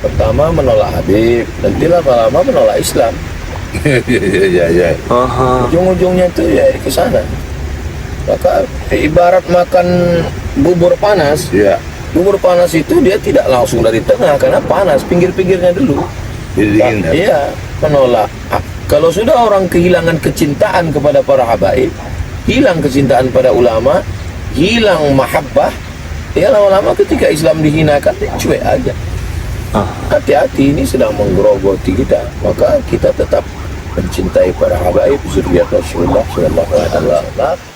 Pertama menolak Habib, nanti lama-lama menolak Islam. Ya. Ujung-ujungnya itu ya ke sana. Maka ibarat makan bubur panas. Ya. Bubur panas itu dia tidak langsung dari tengah karena panas, pinggir-pinggirnya dulu. Jadi dingin. Iya, menolak. Kalau sudah orang kehilangan kecintaan kepada para habaib, hilang kecintaan pada ulama, hilang mahabbah, ya lama-lama ketika Islam dihinakan, dia cuek aja. Hati-hati, ini sedang menggerogoti kita. Maka kita tetap mencintai para habaib zuriyat Rasulullah sallallahu alaihi wasallam.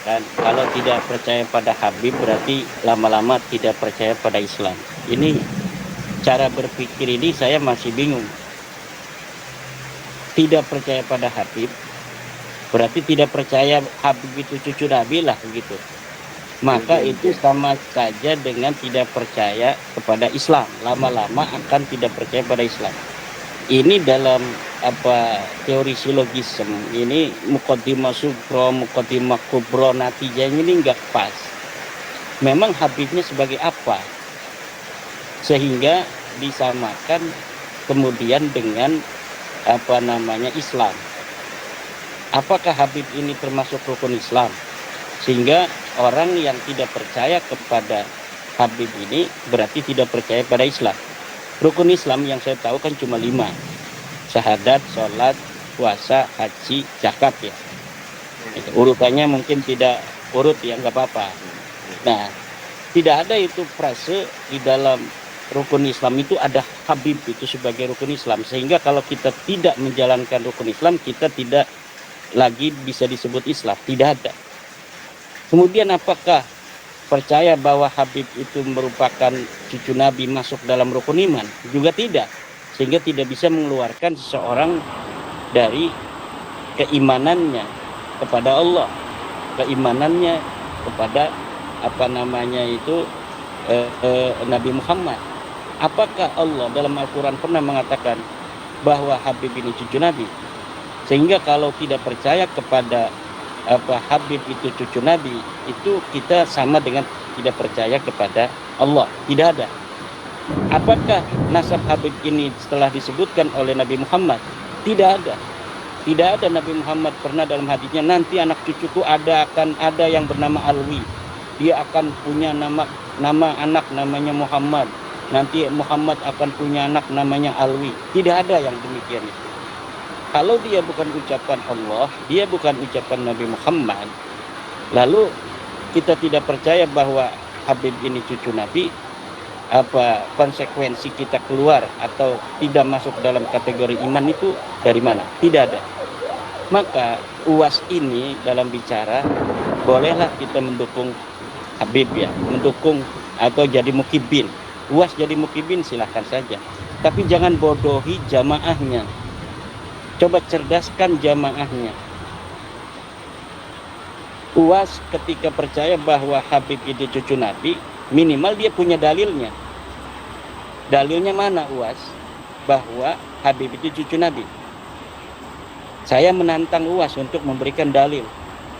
Dan kalau tidak percaya pada Habib berarti lama-lama tidak percaya pada Islam. Ini cara berpikir ini saya masih bingung. Tidak percaya pada Habib berarti tidak percaya Habib itu cucu Nabi lah begitu. Maka itu sama saja dengan tidak percaya kepada Islam. Lama-lama akan tidak percaya pada Islam. Ini dalam teori silogisme ini muqaddimah sugro, muqaddimah kubro, natijahnya ini enggak pas. Memang Habibnya sebagai apa? Sehingga disamakan kemudian dengan Islam. Apakah Habib ini termasuk rukun Islam? Sehingga orang yang tidak percaya kepada Habib ini berarti tidak percaya pada Islam. Rukun Islam yang saya tahu kan cuma 5. Syahadat, sholat, puasa, haji, zakat ya. Urutannya mungkin tidak urut ya, nggak apa-apa. Nah, tidak ada itu frase di dalam rukun Islam itu ada Habib itu sebagai rukun Islam. Sehingga kalau kita tidak menjalankan rukun Islam, kita tidak lagi bisa disebut Islam. Tidak ada. Kemudian apakah percaya bahwa Habib itu merupakan cucu Nabi masuk dalam rukun iman? Juga tidak. Sehingga tidak bisa mengeluarkan seseorang dari keimanannya kepada Allah, keimanannya kepada Nabi Muhammad. Apakah Allah dalam Al-Quran pernah mengatakan bahwa Habib ini cucu Nabi? Sehingga kalau tidak percaya kepada Habib itu cucu Nabi, itu kita sama dengan tidak percaya kepada Allah. Tidak ada. Apakah nasab Habib ini setelah disebutkan oleh Nabi Muhammad? Tidak ada. Tidak ada Nabi Muhammad pernah dalam hadisnya nanti anak cucuku akan ada yang bernama Alwi. Dia akan punya nama anak namanya Muhammad. Nanti Muhammad akan punya anak namanya Alwi. Tidak ada yang demikian itu. Kalau dia bukan ucapan Allah, dia bukan ucapan Nabi Muhammad, lalu kita tidak percaya bahwa Habib ini cucu Nabi, konsekuensi kita keluar atau tidak masuk dalam kategori iman itu dari mana? Tidak ada. Maka UAS ini dalam bicara, bolehlah kita mendukung Habib ya, mendukung atau jadi mukibin. UAS jadi mukibin silahkan saja. Tapi jangan bodohi jamaahnya. Coba cerdaskan jamaahnya. UAS ketika percaya bahwa Habib itu cucu Nabi, minimal dia punya dalilnya. Dalilnya mana UAS? Bahwa Habib itu cucu Nabi. Saya menantang UAS untuk memberikan dalil.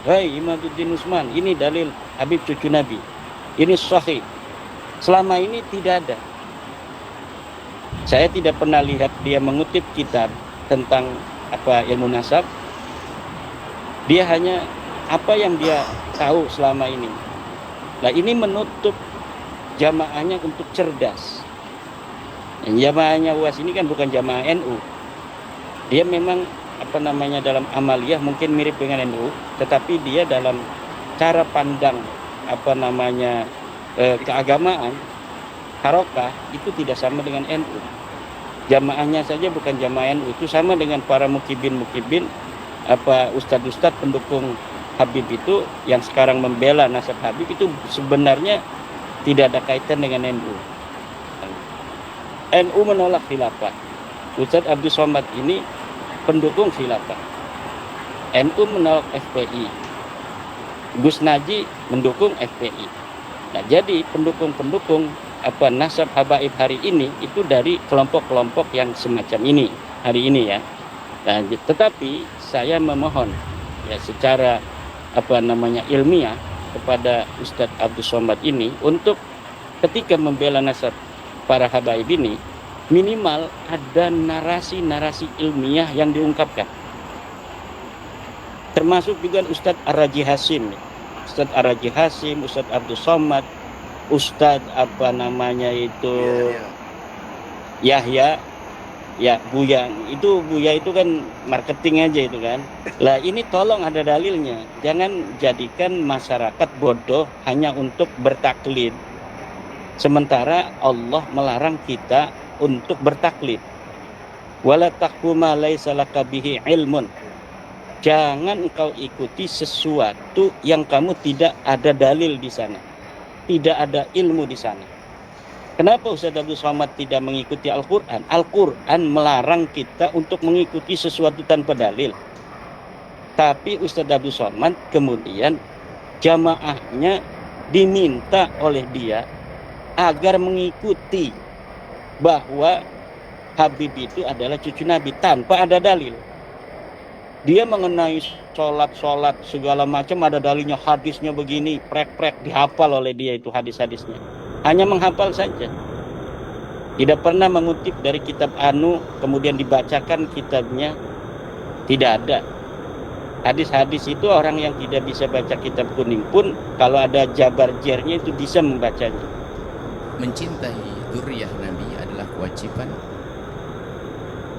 Hei Imaduddin Usman, ini dalil Habib cucu Nabi. Ini sahih. Selama ini tidak ada. Saya tidak pernah lihat dia mengutip kitab tentang ilmu nasab. Dia hanya apa yang dia tahu selama ini. Nah, ini menutup jamaahnya untuk cerdas. Dan jamaahnya UAS ini kan bukan jamaah NU. Dia memang dalam amaliyah mungkin mirip dengan NU, tetapi dia dalam cara pandang keagamaan harokah itu tidak sama dengan NU. Jamaahnya saja bukan jamaah NU, itu sama dengan para mukibin ustadz-ustadz pendukung Habib itu yang sekarang membela nasab Habib itu sebenarnya tidak ada kaitan dengan NU. NU menolak khilafah. Ustadz Abdul Somad ini pendukung khilafah. NU menolak FPI. Gus Naji mendukung FPI. Nah, jadi pendukung-pendukung nasab habaib hari ini itu dari kelompok-kelompok yang semacam ini hari ini ya. Nah, tetapi saya memohon ya secara ilmiah kepada Ustadz Abdul Somad ini untuk ketika membela nasab para habaib ini, minimal ada narasi-narasi ilmiah yang diungkapkan. Termasuk juga Ustadz Ar-Raji Hasim, Ustadz Ar-Raji Hasim, Ustadz Abdul Somad, Ustadz apa namanya itu Yahya, ya Buya itu kan marketing aja itu kan. Lah ini tolong ada dalilnya, jangan jadikan masyarakat bodoh hanya untuk bertaklid. Sementara Allah melarang kita untuk bertaklid. Wala taqfu ma laisa laka bihi ilmun. Jangan engkau ikuti sesuatu yang kamu tidak ada dalil di sana. Tidak ada ilmu di sana. Kenapa Ustaz Abdul Somad tidak mengikuti Al-Quran? Al-Quran melarang kita untuk mengikuti sesuatu tanpa dalil. Tapi Ustaz Abdul Somad kemudian jamaahnya diminta oleh dia agar mengikuti bahwa Habib itu adalah cucu Nabi tanpa ada dalil. Dia mengenai sholat segala macam ada dalilnya, hadisnya begini, prek dihafal oleh dia itu hadis-hadisnya. Hanya menghafal saja. Tidak pernah mengutip dari kitab Anu kemudian dibacakan kitabnya. Tidak ada. Hadis-hadis itu orang yang tidak bisa baca kitab kuning pun kalau ada jabar jernya itu bisa membacanya. Mencintai dzurriyyah Nabi adalah kewajiban,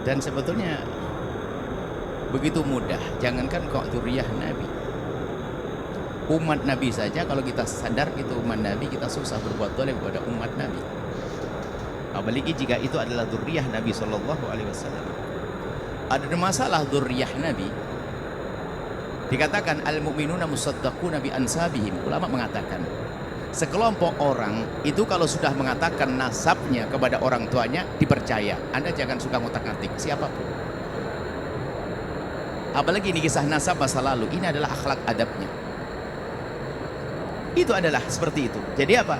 dan sebetulnya begitu mudah. Jangankan kok dzurriyyah Nabi, umat Nabi saja kalau kita sadar itu umat Nabi, kita susah berbuat zalim kepada umat Nabi, apalagi jika itu adalah dzurriyyah Nabi Shallallahu Alaihi Wasallam. Ada masalah dzurriyyah Nabi, dikatakan al-mu'minuna musaddaquna bi ansabihim. Ulama mengatakan sekelompok orang itu kalau sudah mengatakan nasabnya kepada orang tuanya dipercaya. Anda jangan suka ngotak-ngatik siapapun, apalagi ini kisah nasab masa lalu. Ini adalah akhlak adabnya, itu adalah seperti itu. Jadi apa,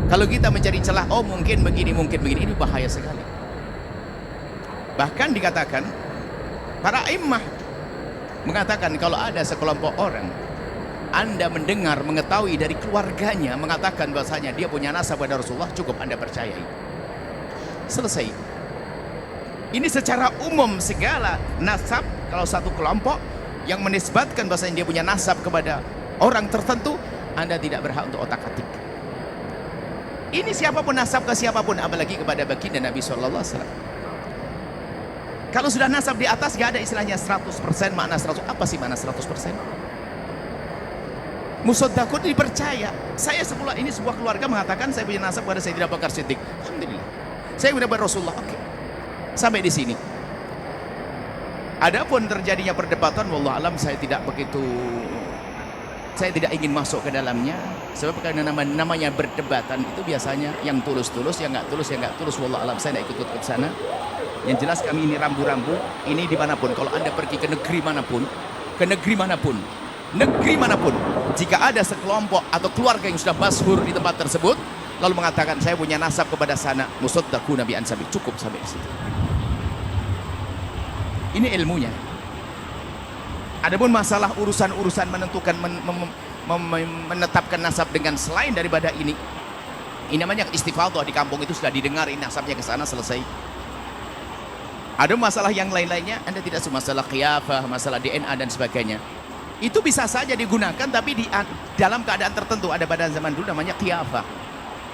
kalau kita mencari celah, oh mungkin begini, ini bahaya sekali. Bahkan dikatakan para imam mengatakan kalau ada sekelompok orang Anda mendengar, mengetahui dari keluarganya mengatakan bahasanya dia punya nasab pada Rasulullah, cukup Anda percayai. Selesai. Ini secara umum segala nasab, kalau satu kelompok yang menisbatkan bahasanya dia punya nasab kepada orang tertentu, Anda tidak berhak untuk otak-atik. Ini siapapun nasab ke siapapun, apalagi kepada baginda Nabi SAW. Kalau sudah nasab di atas, gak ada istilahnya 100% makna 100%. Apa sih makna 100%? Musaddaqun dipercaya. Ini sebuah keluarga mengatakan saya punya nasab kepada Sayyidina Abu Bakar Siddiq. Alhamdulillah. Saya punya Rasulullah. Oke. Sampai di sini. Adapun terjadinya perdebatan, wallahu alam, saya tidak ingin masuk ke dalamnya. Sebab karena namanya berdebatan itu biasanya yang tulus-tulus, yang nggak tulus, wallahu alam, saya tidak ikut ke sana. Yang jelas kami ini rambu-rambu, ini dimanapun. Kalau Anda pergi ke negeri manapun, jika ada sekelompok atau keluarga yang sudah masyhur di tempat tersebut lalu mengatakan saya punya nasab kepada sana, musaddaquna bi ansabi, cukup sampai di situ. Ini ilmunya. Adapun masalah urusan menentukan menetapkan nasab dengan selain daripada ini namanya istifadhah. Di kampung itu sudah didengar ini nasabnya ke sana, selesai. Ada masalah yang lain-lainnya, Anda tidak semua masalah qiyafah, masalah DNA dan sebagainya. Itu bisa saja digunakan, tapi dalam keadaan tertentu. Ada pada zaman dulu namanya qiyafah.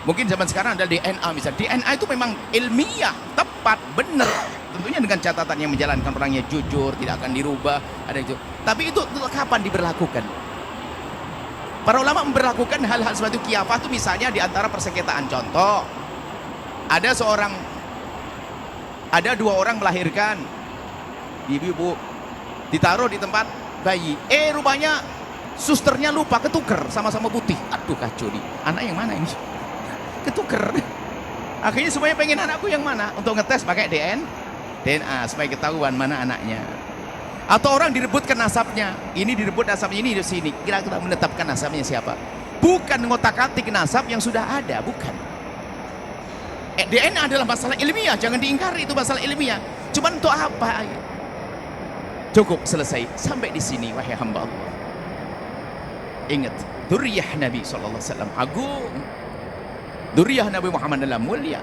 Mungkin zaman sekarang ada DNA misalnya. DNA itu memang ilmiah, tepat, benar. Tentunya dengan catatan yang menjalankan orangnya jujur, tidak akan dirubah. Ada itu. Tapi itu kapan diberlakukan? Para ulama memberlakukan hal-hal seperti itu. Qiyafah itu misalnya di antara persengketaan. Contoh, ada dua orang melahirkan, ibu ditaruh di tempat bayi, rupanya susternya lupa, ketuker, sama-sama putih. Aduh kacau nih, anak yang mana ini? Ketuker. Akhirnya semuanya pengen anakku yang mana, untuk ngetes pakai DNA supaya ketahuan mana anaknya. Atau orang direbutkan nasabnya, ini direbut nasabnya, ini di sini, kira-kira menetapkan nasabnya siapa? Bukan ngotak-atik nasab yang sudah ada, bukan. DNA adalah masalah ilmiah, jangan diingkari, itu masalah ilmiah. Cuman untuk apa? Cukup, selesai. Sampai di sini, wahai hamba Allah. Ingat, dzurriyyah Nabi SAW agung. Dzurriyyah Nabi Muhammad adalah mulia.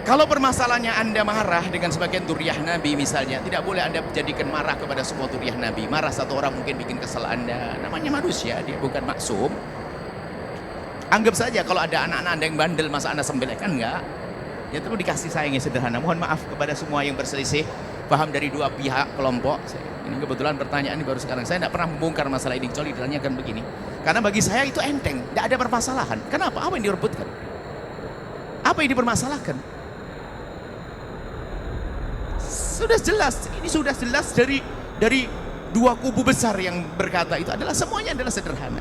Kalau permasalahannya Anda marah dengan sebagian zuriyah Nabi misalnya, tidak boleh Anda jadikan marah kepada semua zuriyah Nabi. Marah satu orang mungkin bikin kesal Anda. Namanya manusia, dia bukan maksum. Anggap saja kalau ada anak-anak Anda yang bandel, masa Anda sembelihkan enggak? Ya perlu dikasih sayang yang sederhana. Mohon maaf kepada semua yang berselisih paham dari dua pihak kelompok. Ini kebetulan pertanyaan ini baru sekarang. Saya tidak pernah membongkar masalah ini kecuali ditanyakan begini. Karena bagi saya itu enteng, tidak ada permasalahan. Kenapa? Apa yang direbutkan? Apa yang dipermasalahkan? Sudah jelas, ini sudah jelas dari dua kubu besar yang berkata itu adalah semuanya adalah sederhana.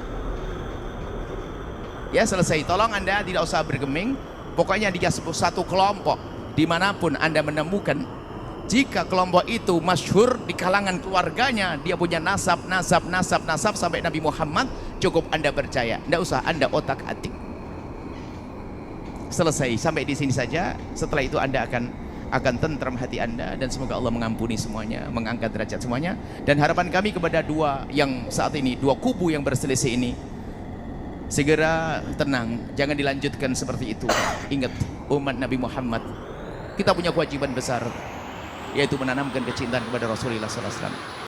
Ya selesai. Tolong Anda tidak usah bergeming. Pokoknya dia satu kelompok dimanapun Anda menemukan, jika kelompok itu masyhur di kalangan keluarganya, dia punya nasab sampai Nabi Muhammad, cukup Anda percaya. Tidak usah Anda otak-atik. Selesai sampai di sini saja. Setelah itu Anda akan tentram hati Anda, dan semoga Allah mengampuni semuanya, mengangkat derajat semuanya. Dan harapan kami kepada dua kubu yang berselisih ini, segera tenang, jangan dilanjutkan seperti itu. Ingat, umat Nabi Muhammad, kita punya kewajiban besar, yaitu menanamkan kecintaan kepada Rasulullah SAW.